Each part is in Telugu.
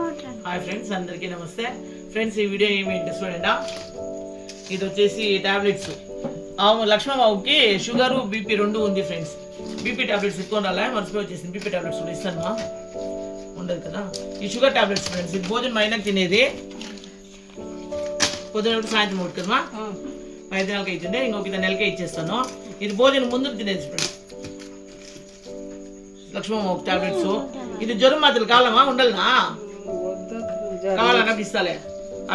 హాయ్ ఫ్రెండ్స్, అందరికీ నమస్తే. ఫ్రెండ్స్, ఈ వీడియో ఏమేంటి చూడండి. ఇది వచ్చేసి టాబ్లెట్స్. లక్ష్మణబాబుకి షుగర్ బీపీ రెండు ఉంది ఫ్రెండ్స్. బీపీ టాబ్లెట్స్ ఎక్కువ రాలే, మర్చిపోయి వచ్చేసింది. బీపీ టాబ్లెట్స్ కూడా ఇస్తాను ఉండదు కదా. ఈ షుగర్ టాబ్లెట్స్ ఫ్రెండ్స్, ఇది భోజనం అయినా తినేది. పొద్దున సాయంత్రం కొట్టుకుమా 5 నెలలకి ఇచ్చిండే, ఇంకొక నెలకే ఇచ్చేస్తాను. ఇది భోజనం ముందు తినేది ఫ్రెండ్స్. లక్ష్మణబాబు టాబ్లెట్స్. ఇది జ్వరం మాత్రం కావాలమ్మా, ఉండాలనా కావాలన్నా ఇస్తాలే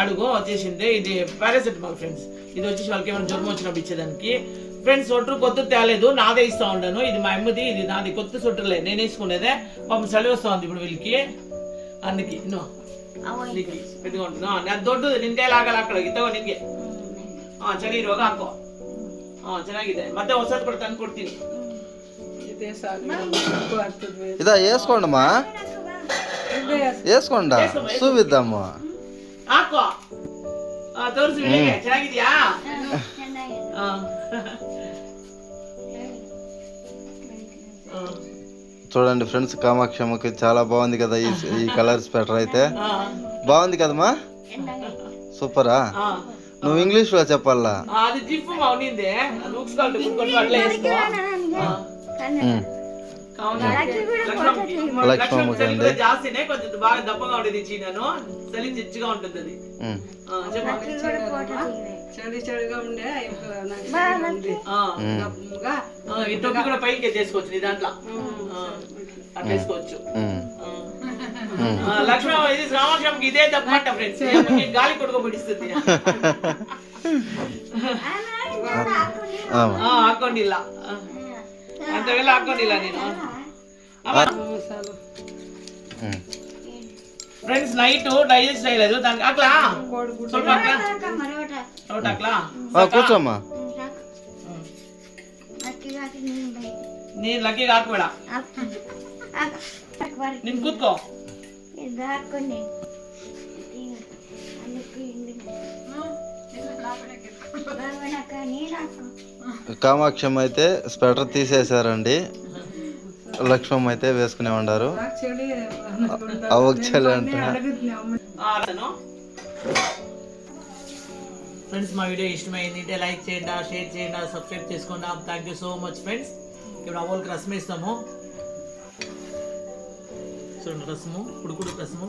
అడుగు వచ్చేసింది. ఇది పారాసెటమాల్ ఫ్రెండ్స్. ఇది వచ్చేసి వాళ్ళకి ఏమైనా జ్వరం వచ్చినప్పుడు ఇచ్చేదానికి ఫ్రెండ్స్. సొట్టు కొత్త తేలేదు, నాదే ఇస్తా ఉంటాను. ఇది మా అమ్మది, ఇది నాది. కొత్త సొట్టులే నేను వేసుకునేదే. పాపం చలి వస్తా ఉంది ఇప్పుడు వీళ్ళకి, అందుకే పెట్టుకుంటున్నా. ನಾನು ದೊಡ್ಡದು ನಿನ್ ಕೈಲಿ ಆಗಲ್ಲ, ಹಾಕೊಳ್ಳೋಗಿ ತಗೋ ನಿನ್ಗೆ. ಚಳಿ ಇರುವಾಗ ಹಾಕೋ. ಚೆನ್ನಾಗಿದೆ. ಮತ್ತೆ ಹೊಸದು ಕೂಡ ತಂದು ಕೊಡ್ತೀನಿ. ఇదా వేసుకోండమ్మా, వేసుకోండా చూపిద్దాము. ಹಾಕೋ, ತೋರಿಸಿ. ಚೆನ್ನಾಗಿದ್ಯಾ? చూడండి ఫ్రెండ్స్, కామాక్షమ్మకి చాలా బాగుంది కదా ఈ కలర్ స్వెటర్. అయితే బాగుంది కదమ్మా, సూపరా. నువ్వు ఇంగ్లీష్ లో చెప్పాలా? అది జిప్పు అవునిందే, లూక్స్ కాల్ కొట్టుకొని అట్లా వేసుకో. లక్ష్మమ్మకి అండి జాస్తినే, కొంచెం బాగా దప్పగా ఉండేది చీనాను. చలి చిచ్చుగా ఉంటుంది అది. ఈ టొప్పి కూడా పైకి చేసుకోవచ్చు, నీ దాంట్లో అట్లా వేసుకోవచ్చు. లక్ష్మీ ఇది రామలక్ష్మకి ఇదే తప్పంట ఫ్రెండ్స్. గాలి కొడుకోబడిస్తుంది. ಹಾಕೊಂಡಿಲ್ಲ ಅಂತವೆಲ್ಲ ಹಾಕೊಂಡಿಲ್ಲ ನೀನು ಫ್ರೆಂಡ್ಸ್. ನೈಟ್ ಡೈಜೆಸ್ಟ್ ಆಗలేదు దానికి. ಹಾಕ್ಲಾ ಸ್ವಲ್ಪ ಹಾಕ್ಲಾ? ಔಟ್ ಹಾಕ್ಲಾ? కూర్చోమ్మ. ನೀನ್ ಲಕ್ಕಿಗೆ ಹಾಕ್ಬೇಡ, ನಿನ್ ಕೂತ್ಕೋ. కామాక్షమ్మ అయితే స్వెటర్ తీసేశారండి, లక్ష్మమ్మ అయితే వేసుకునే ఉండారు. అవకు చలి అంట. ఫ్రెండ్స్, మా వీడియో ఇష్టమైంది లైక్ చేయండి, షేర్ చేయండి, సబ్స్క్రైబ్ చేసుకోండి. Thank you so much friends. ఇప్పుడు అవోల్కి రసం వేస్తాము చూడండి. రసము, ఉడుకుడు రసము.